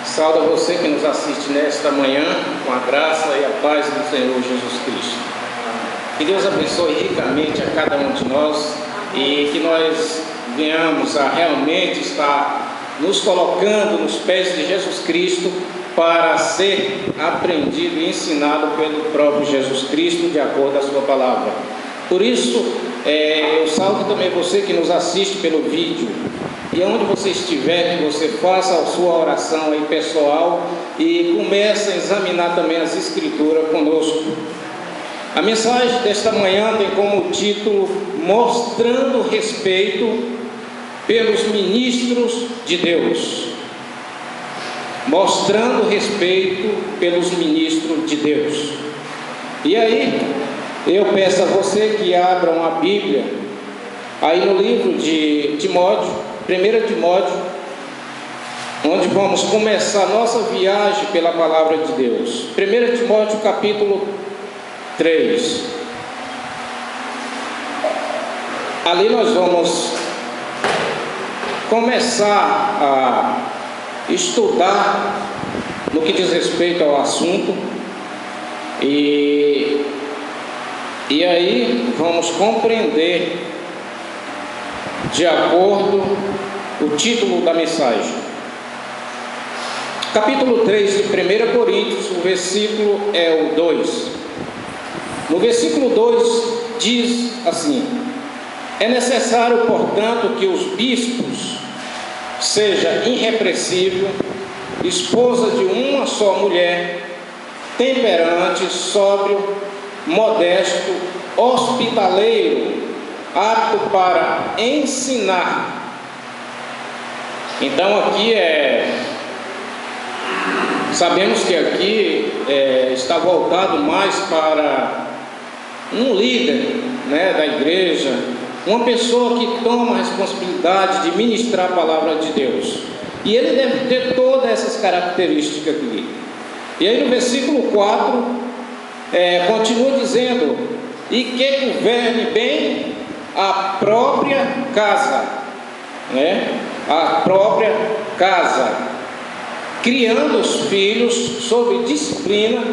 Saúdo a você que nos assiste nesta manhã, com a graça e a paz do Senhor Jesus Cristo. Que Deus abençoe ricamente a cada um de nós e que nós venhamos a realmente estar nos colocando nos pés de Jesus Cristo para ser aprendido e ensinado pelo próprio Jesus Cristo, de acordo com a sua palavra. Por isso, eu saúdo também você que nos assiste pelo vídeo. E onde você estiver, que você faça a sua oração aí pessoal e comece a examinar também as Escrituras conosco. A mensagem desta manhã tem como título Mostrando Respeito pelos Ministros de Deus. Mostrando respeito pelos ministros de Deus. E aí, eu peço a você que abram a Bíblia aí no livro de Timóteo, 1 Timóteo, onde vamos começar a nossa viagem pela palavra de Deus. 1 Timóteo capítulo 3. Ali nós vamos começar a estudar no que diz respeito ao assunto e aí vamos compreender de acordo com o título da mensagem. Capítulo 3 de 1 Coríntios, o versículo é o 2. No versículo 2 diz assim: é necessário, portanto, que os bispos seja irrepreensível, esposa de uma só mulher, temperante, sóbrio, modesto, hospitaleiro, apto para ensinar. Então aqui sabemos que aqui está voltado mais para um líder, né, da igreja, uma pessoa que toma a responsabilidade de ministrar a palavra de Deus. E ele deve ter todas essas características aqui. E aí no versículo 4 continua dizendo: e que governe bem a própria casa, né? A própria casa, criando os filhos sob disciplina,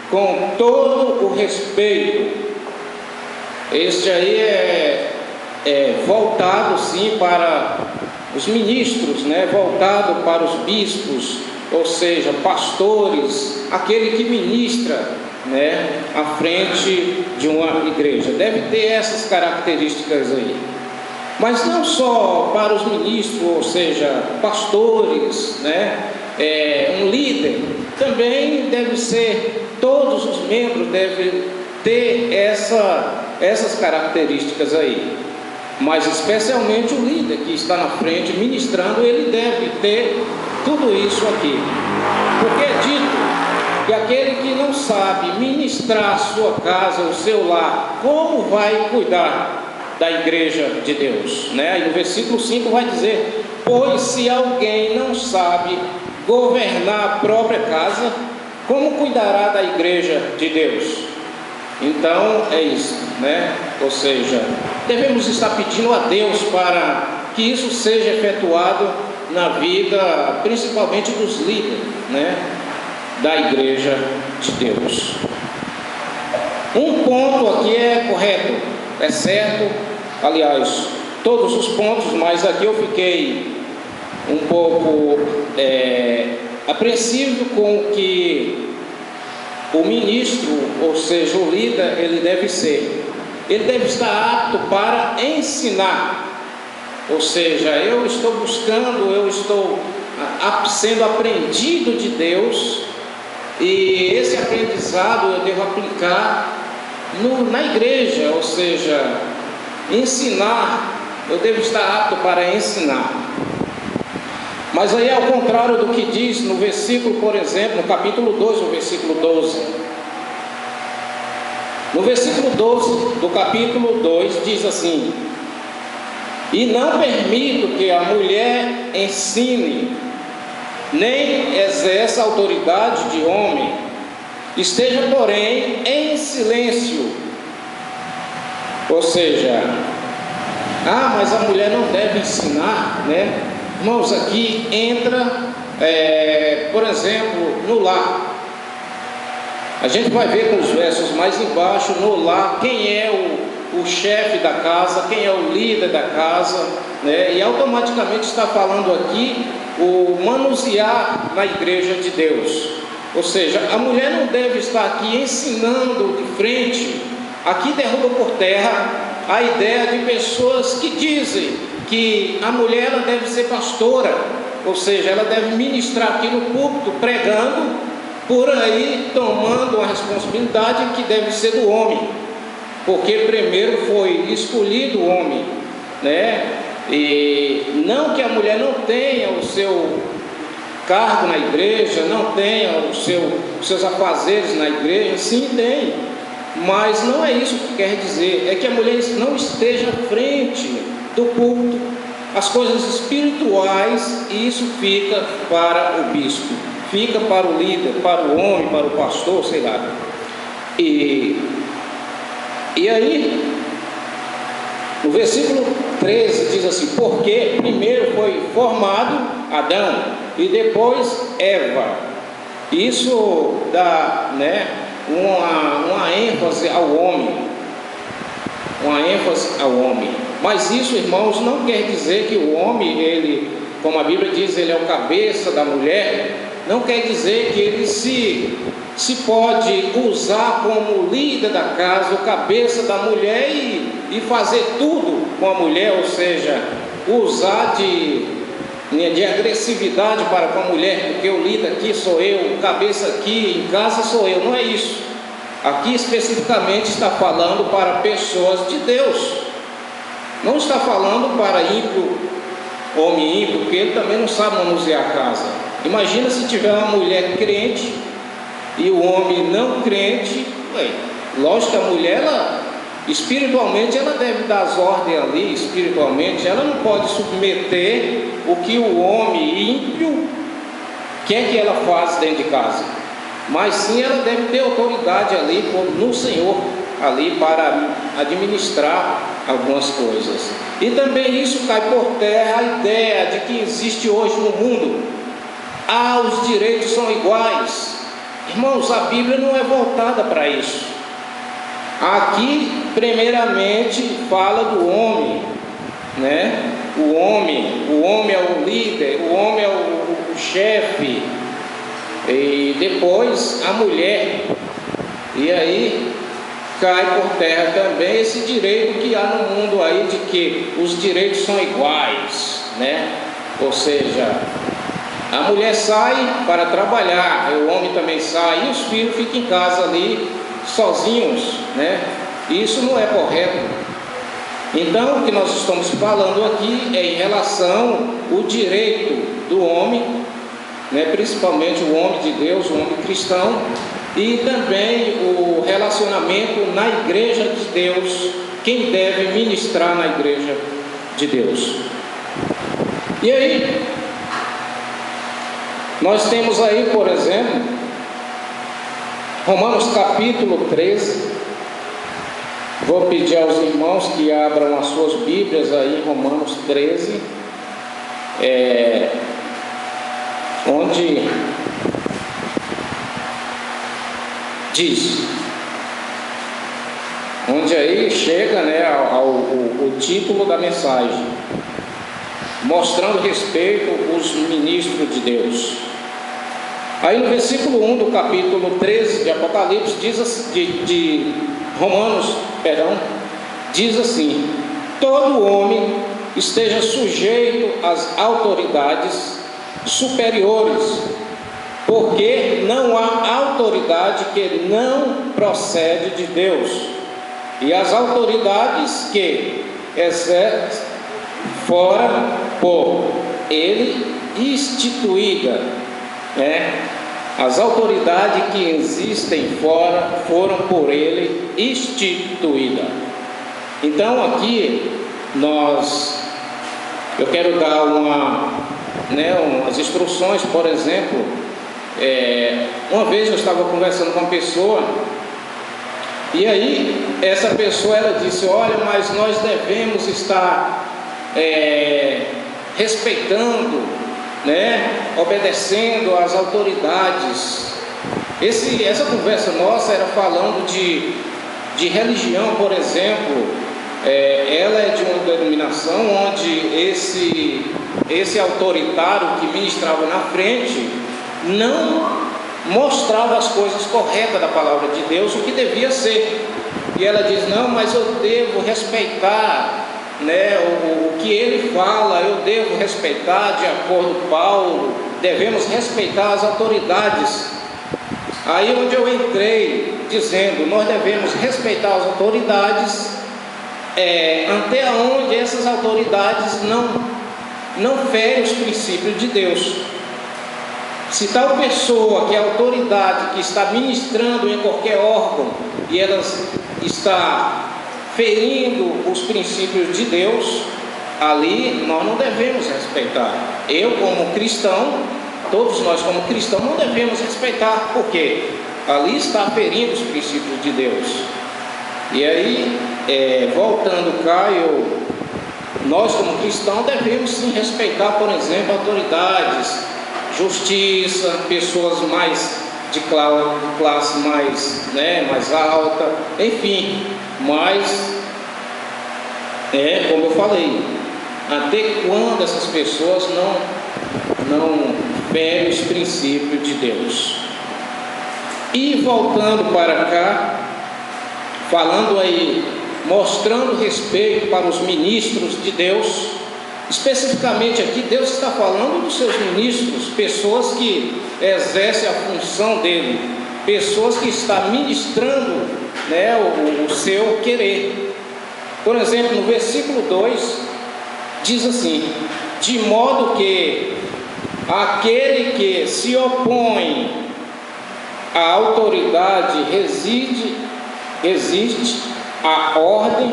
com todo o respeito. Este aí é voltado sim para os ministros, né? Voltado para os bispos, ou seja, pastores, aquele que ministra, né, à frente de uma igreja. Deve ter essas características aí. Mas não só para os ministros, ou seja, pastores, né, um líder, também deve ser, todos os membros devem ter essas características aí. Mas especialmente o líder que está na frente ministrando, ele deve ter tudo isso aqui. Porque é dito que aquele que não sabe ministrar a sua casa, o seu lar, como vai cuidar da igreja de Deus, né? E no versículo 5 vai dizer: pois se alguém não sabe governar a própria casa, como cuidará da igreja de Deus? Então é isso, né? Ou seja, devemos estar pedindo a Deus para que isso seja efetuado na vida, principalmente dos líderes, né, da igreja de Deus. Um ponto aqui é correto, é certo, aliás, todos os pontos, mas aqui eu fiquei um pouco apreensivo com o que o ministro, ou seja, o líder, ele deve ser. Ele deve estar apto para ensinar. Ou seja, eu estou buscando, eu estou sendo aprendido de Deus, e esse aprendizado eu devo aplicar na igreja, ou seja, ensinar, eu devo estar apto para ensinar. Mas aí, ao contrário do que diz no versículo, por exemplo, no capítulo 2, no versículo 12. No versículo 12 do capítulo 2 diz assim: e não permito que a mulher ensine, nem exerça autoridade de homem, esteja, porém, em silêncio. Ou seja, mas a mulher não deve ensinar, né? Irmãos, aqui entra, por exemplo, no lar. A gente vai ver com os versos mais embaixo, no lar, quem é o chefe da casa, quem é o líder da casa, né? E automaticamente está falando aqui o manusear na igreja de Deus. Ou seja, a mulher não deve estar aqui ensinando de frente. Aqui derruba por terra a ideia de pessoas que dizem que a mulher ela deve ser pastora, ou seja, ela deve ministrar aqui no púlpito, pregando, por aí tomando uma responsabilidade que deve ser do homem, porque primeiro foi escolhido o homem, né? E não que a mulher não tenha o seu cargo na igreja, não tenha os seus afazeres na igreja, sim tem, mas não é isso que quer dizer, é que a mulher não esteja à frente do púlpito, as coisas espirituais, e isso fica para o bispo, fica para o líder, para o homem, para o pastor, sei lá. E aí, no versículo 13 diz assim: porque primeiro foi formado Adão e depois Eva. Isso dá, né, uma ênfase ao homem, mas isso, irmãos, não quer dizer que o homem, ele, como a Bíblia diz, ele é o cabeça da mulher. Não quer dizer que ele se pode usar como líder da casa, o cabeça da mulher e fazer tudo com a mulher, ou seja, usar de agressividade para com a mulher, porque o líder aqui sou eu, o cabeça aqui em casa sou eu. Não é isso. Aqui especificamente está falando para pessoas de Deus, não está falando para ímpio, homem ímpio, porque ele também não sabe manusear a casa. Imagina se tiver uma mulher crente e o homem não crente. Lógico que a mulher, espiritualmente, ela deve dar as ordens ali, espiritualmente, ela não pode submeter o que o homem ímpio quer que ela faça dentro de casa. Mas sim, ela deve ter autoridade ali no Senhor, ali para administrar algumas coisas. E também isso cai por terra a ideia de que existe hoje no mundo: os direitos são iguais. Irmãos, a Bíblia não é voltada para isso. Aqui, primeiramente, fala do homem, né? O homem é o líder, o homem é o chefe. E depois a mulher, e aí cai por terra também esse direito que há no mundo aí de que os direitos são iguais, né? Ou seja, a mulher sai para trabalhar, o homem também sai, e os filhos ficam em casa ali sozinhos, né? Isso não é correto. Então, o que nós estamos falando aqui é em relação ao direito do homem, né, principalmente o homem de Deus, o homem cristão, e também o relacionamento na igreja de Deus, quem deve ministrar na igreja de Deus. E aí, nós temos aí, por exemplo, Romanos capítulo 13, vou pedir aos irmãos que abram as suas Bíblias aí em Romanos 13, onde diz, onde aí chega, né, o título da mensagem, mostrando respeito aos ministros de Deus. Aí no versículo 1 do capítulo 13 de Apocalipse, de Romanos, diz assim: todo homem esteja sujeito às autoridades superiores, porque não há autoridade que não procede de Deus, e as autoridades que exercem fora por ele instituída, né? As autoridades que existem fora foram por ele instituídas. Então aqui eu quero dar umas instruções. Por exemplo, uma vez eu estava conversando com uma pessoa, e aí essa pessoa ela disse: olha, mas nós devemos estar respeitando, né, obedecendo às autoridades. Essa conversa nossa era falando de religião, por exemplo. Ela é de uma denominação onde esse autoritário que ministrava na frente não mostrava as coisas corretas da palavra de Deus, o que devia ser. E ela diz: não, mas eu devo respeitar, né, o que ele fala, eu devo respeitar de acordo com Paulo, devemos respeitar as autoridades. Aí onde eu entrei dizendo: nós devemos respeitar as autoridades, até onde essas autoridades não ferem os princípios de Deus. Se tal pessoa, que é autoridade, que está ministrando em qualquer órgão, e ela está ferindo os princípios de Deus, ali nós não devemos respeitar. Eu, como cristão, todos nós como cristãos não devemos respeitar, porque ali está ferindo os princípios de Deus. E aí, voltando cá, nós como cristãos devemos sim respeitar, por exemplo, autoridades, justiça, pessoas de classe mais alta, enfim. Mas, como eu falei, até quando essas pessoas não ferem os princípios de Deus? E voltando para cá, falando aí, mostrando respeito para os ministros de Deus, especificamente aqui Deus está falando dos seus ministros, pessoas que exercem a função dele, pessoas que estão ministrando, né, o seu querer. Por exemplo, no versículo 2 diz assim: de modo que aquele que se opõe à autoridade resiste à ordem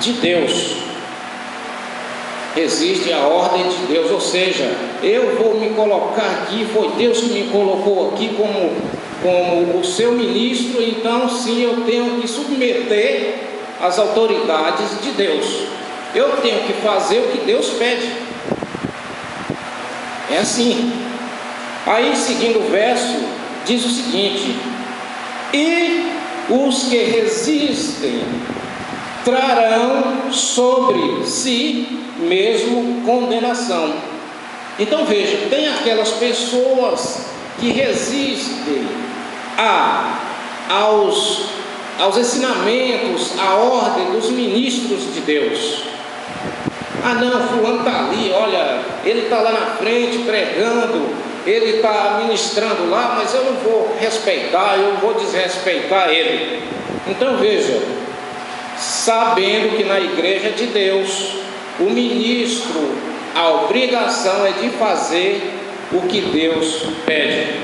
de Deus. Resiste à ordem de Deus, ou seja, eu vou me colocar aqui, foi Deus que me colocou aqui como o seu ministro, então sim, eu tenho que submeter às autoridades de Deus. Eu tenho que fazer o que Deus pede. É assim. Aí, seguindo o verso, diz o seguinte: e os que resistem trarão sobre si mesmo condenação. Então veja, tem aquelas pessoas que resistem aos ensinamentos, à ordem dos ministros de Deus. Ah não, fulano está ali, olha, ele está lá na frente pregando, ele está ministrando lá, mas eu não vou respeitar, eu vou desrespeitar ele. Então veja, sabendo que na igreja de Deus, o ministro, a obrigação é de fazer o que Deus pede.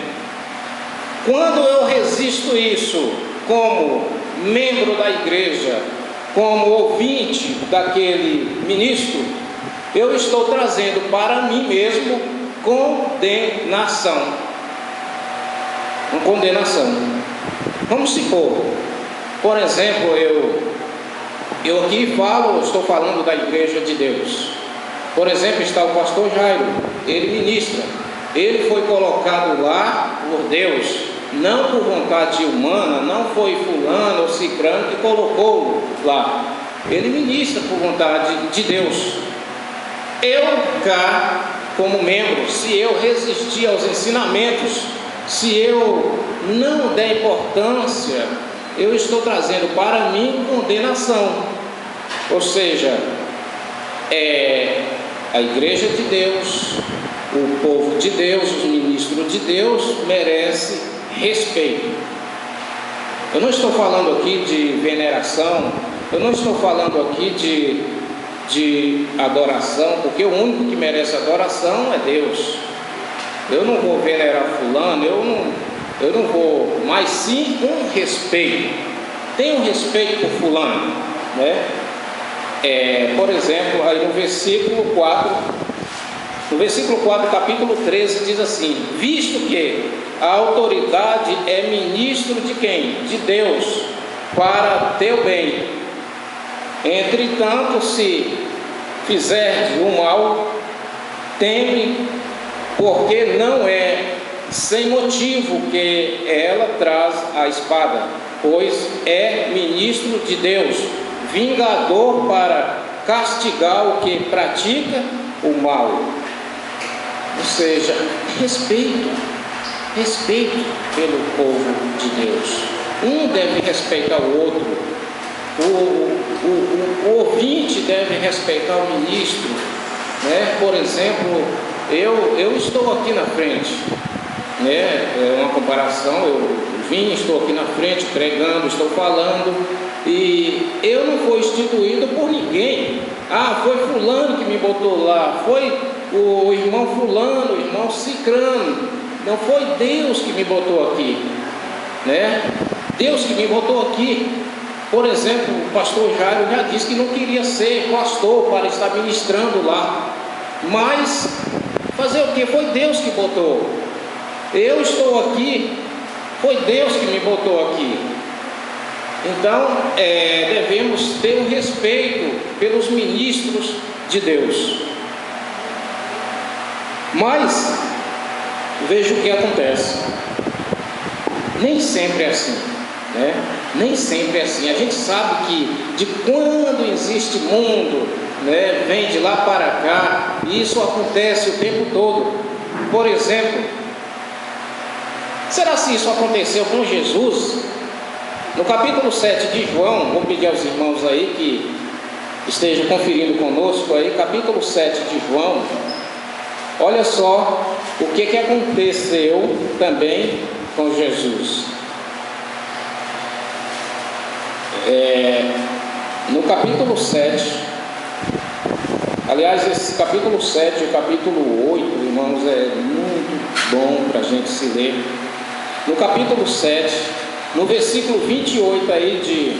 Quando eu resisto isso, como membro da igreja, como ouvinte daquele ministro, eu estou trazendo para mim mesmo condenação. Uma condenação. Vamos supor, por exemplo, eu aqui estou falando da igreja de Deus. Por exemplo, está o pastor Jairo, ele ministra. Ele foi colocado lá por Deus, não por vontade humana, não foi fulano ou cicrano que colocou lá. Ele ministra por vontade de Deus. Eu cá, como membro, se eu resistir aos ensinamentos, se eu não der importância, eu estou trazendo para mim condenação. Ou seja, a igreja de Deus, o povo de Deus, os ministros de Deus merecem respeito. Eu não estou falando aqui de veneração, eu não estou falando aqui de adoração, porque o único que merece adoração é Deus. Eu não vou venerar fulano, eu não vou, mas sim um respeito. Tem um respeito por fulano, né? Por exemplo, aí no versículo 4, capítulo 13, diz assim: visto que a autoridade é ministro de quem? De Deus, para teu bem. Entretanto, se fizerdes o mal, teme, porque não é sem motivo que ela traz a espada, pois é ministro de Deus, vingador para castigar o que pratica o mal. Ou seja, respeito pelo povo de Deus. Um deve respeitar o outro. O ouvinte deve respeitar o ministro, né? Por exemplo, eu estou aqui na frente, né? É uma comparação. Eu estou aqui na frente pregando, estou falando, e eu não fui instituído por ninguém. Foi fulano que me botou lá, foi o irmão fulano, o irmão cicrano. Não foi Deus que me botou aqui, né? Deus que me botou aqui. Por exemplo, o pastor Jairo já disse que não queria ser pastor para estar ministrando lá, mas fazer o que? Foi Deus que botou. Eu estou aqui, foi Deus que me botou aqui. Então, devemos ter um respeito pelos ministros de Deus. Mas veja o que acontece. Nem sempre é assim, né? Nem sempre é assim. A gente sabe que de quando existe mundo, né, vem de lá para cá, e isso acontece o tempo todo. Por exemplo, será se isso aconteceu com Jesus? No capítulo 7 de João, vou pedir aos irmãos aí que estejam conferindo conosco aí, capítulo 7 de João. Olha só o que aconteceu também com Jesus. No capítulo 7, aliás, esse capítulo 7 e o capítulo 8, irmãos, é muito bom para a gente se ler. No capítulo 7, no versículo 28 aí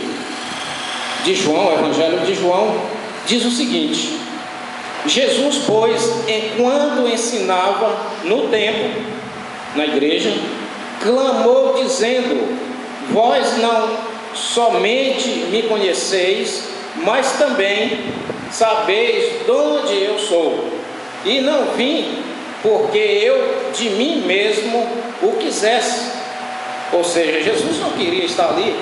de João, Evangelho de João, diz o seguinte: Jesus, pois, enquanto ensinava no templo, na igreja, clamou dizendo: vós não somente me conheceis, mas também sabeis de onde eu sou, e não vim porque eu de mim mesmo o quisesse. Ou seja, Jesus não queria estar ali,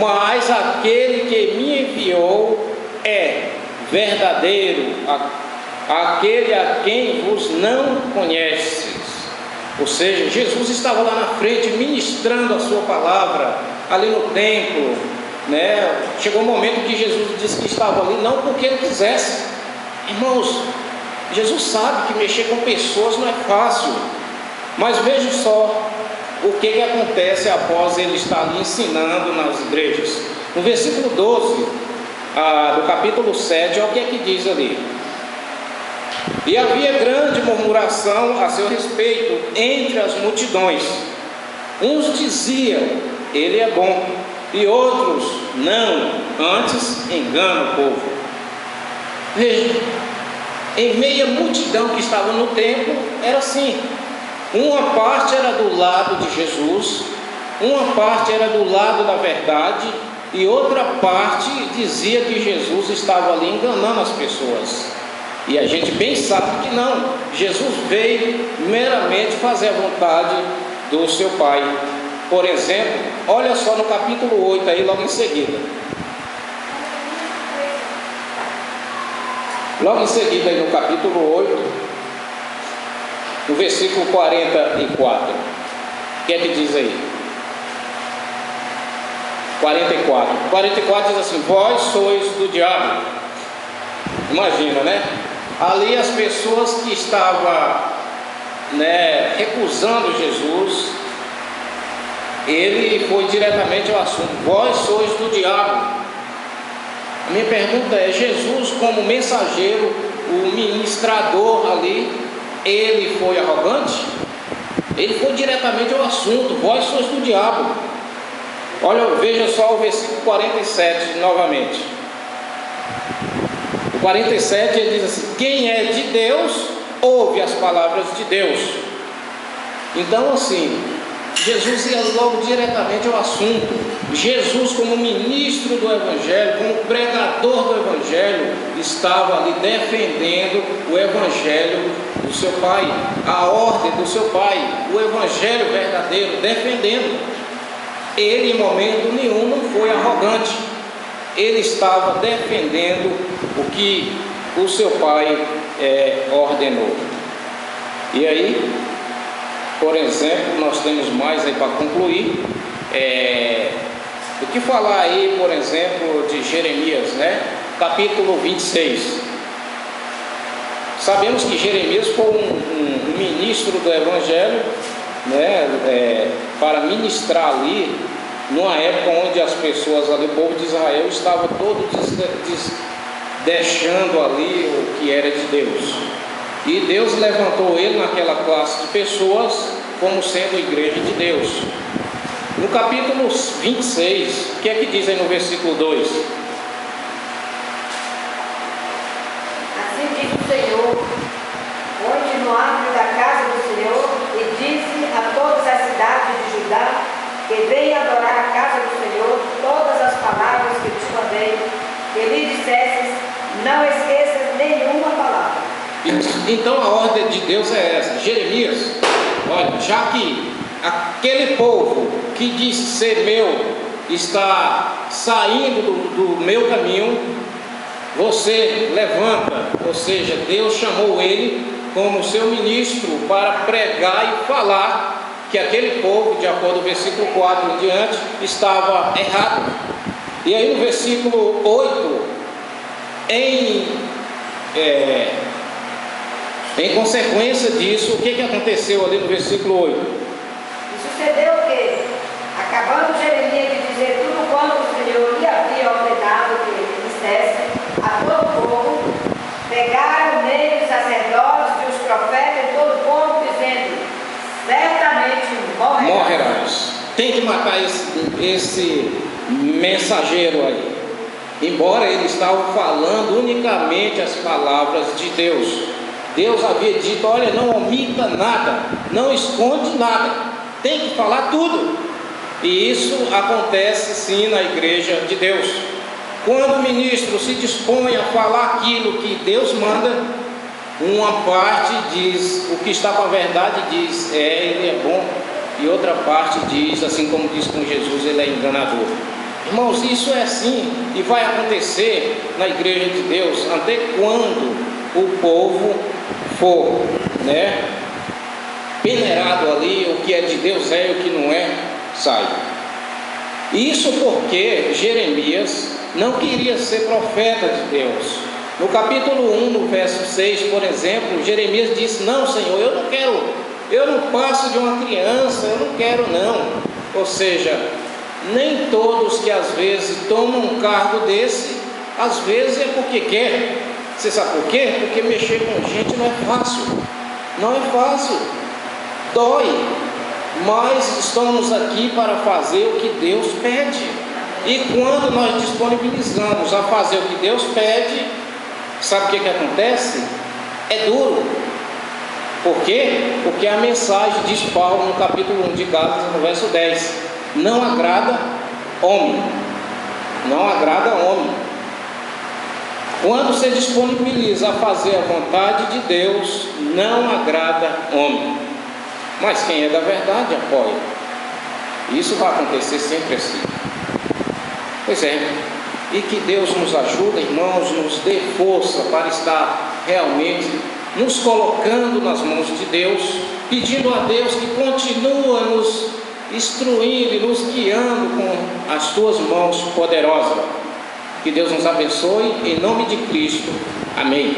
mas aquele que me enviou é verdadeiro, aquele a quem vos não conheces. Ou seja, Jesus estava lá na frente ministrando a sua palavra ali no templo, né? Chegou um momento que Jesus disse que estava ali não porque ele quisesse. Irmãos, Jesus sabe que mexer com pessoas não é fácil, mas veja só o que acontece após ele estar ali ensinando nas igrejas. No versículo 12 do capítulo 7, olha o que é que diz ali: e havia grande murmuração a seu respeito entre as multidões. Uns diziam: ele é bom, e outros: não, antes engana o povo. Veja, em meia multidão que estava no templo, era assim: uma parte era do lado de Jesus, uma parte era do lado da verdade, e outra parte dizia que Jesus estava ali enganando as pessoas. E a gente bem sabe que não. Jesus veio meramente fazer a vontade do seu Pai. Por exemplo, olha só no capítulo 8 aí, logo em seguida. Logo em seguida aí no capítulo 8, no versículo 44. O que é que diz aí? 44 diz assim: vós sois do diabo. Imagina, né? Ali as pessoas que estavam, né, recusando Jesus, ele foi diretamente ao assunto: vós sois do diabo. A minha pergunta é: Jesus, como mensageiro, o ministrador ali, ele foi arrogante? Ele foi diretamente ao assunto: vós sois do diabo. Olha, veja só o versículo 47 novamente. O 47 ele diz assim: quem é de Deus, ouve as palavras de Deus. Então, assim, Jesus ia logo diretamente ao assunto. Jesus, como ministro do Evangelho, como pregador do Evangelho, estava ali defendendo o Evangelho do seu Pai, a ordem do seu Pai, o Evangelho verdadeiro, defendendo. Ele, em momento nenhum, não foi arrogante. Ele estava defendendo o que o seu Pai ordenou. E aí, por exemplo, nós temos mais aí para concluir. O que falar aí, por exemplo, de Jeremias, né? Capítulo 26. Sabemos que Jeremias foi um ministro do Evangelho, né? Para ministrar ali, numa época onde as pessoas ali, o povo de Israel, estava todo deixando ali o que era de Deus. E Deus levantou ele naquela classe de pessoas como sendo a igreja de Deus. No capítulo 26, o que é que diz aí no versículo 2? Assim diz o Senhor: onde no átrio da casa do Senhor, e disse a todas as cidades de Judá que venham adorar a casa do Senhor todas as palavras que te mandei, que lhe dissesses, não esqueças nenhuma palavra. Então a ordem de Deus é essa. Jeremias, olha, já que aquele povo que disse ser meu está saindo do meu caminho, você levanta, ou seja, Deus chamou ele como seu ministro para pregar e falar que aquele povo, de acordo com o versículo 4 em diante, estava errado. E aí no versículo 8, em consequência disso, o que aconteceu ali no versículo 8? E sucedeu que, acabando Jeremias de dizer tudo quanto o Senhor lhe havia ordenado que ele dissesse a todo o povo, pegaram nele os sacerdotes e os profetas e todo o povo, dizendo, certamente morrerás. Tem que matar esse mensageiro aí. Embora ele estava falando unicamente as palavras de Deus. Deus havia dito, olha, não omita nada, não esconde nada, tem que falar tudo. E isso acontece sim na igreja de Deus. Quando o ministro se dispõe a falar aquilo que Deus manda, uma parte diz, o que está com a verdade diz, ele é bom, e outra parte diz, assim como diz com Jesus, ele é enganador. Irmãos, isso é assim, e vai acontecer na igreja de Deus, até quando o povo for, peneirado ali, o que é de Deus é, o que não é, sai. Isso porque Jeremias não queria ser profeta de Deus. No capítulo 1, no verso 6, por exemplo, Jeremias disse, não, Senhor, eu não passo de uma criança, eu não quero não. Ou seja, nem todos que às vezes tomam um cargo desse, às vezes é porque quer. Você sabe por quê? Porque mexer com gente não é fácil. Não é fácil. Dói. Mas estamos aqui para fazer o que Deus pede. E quando nós disponibilizamos a fazer o que Deus pede, sabe o que acontece? É duro. Por quê? Porque a mensagem diz Paulo no capítulo 1 de Gálatas, no verso 10. Não agrada homem. Não agrada homem. Quando se disponibiliza a fazer a vontade de Deus, não agrada homem. Mas quem é da verdade apoia. Isso vai acontecer sempre assim. Pois é. E que Deus nos ajude, irmãos, nos dê força para estar realmente nos colocando nas mãos de Deus, pedindo a Deus que continue nos instruindo e nos guiando com as tuas mãos poderosas. Que Deus nos abençoe, em nome de Cristo. Amém.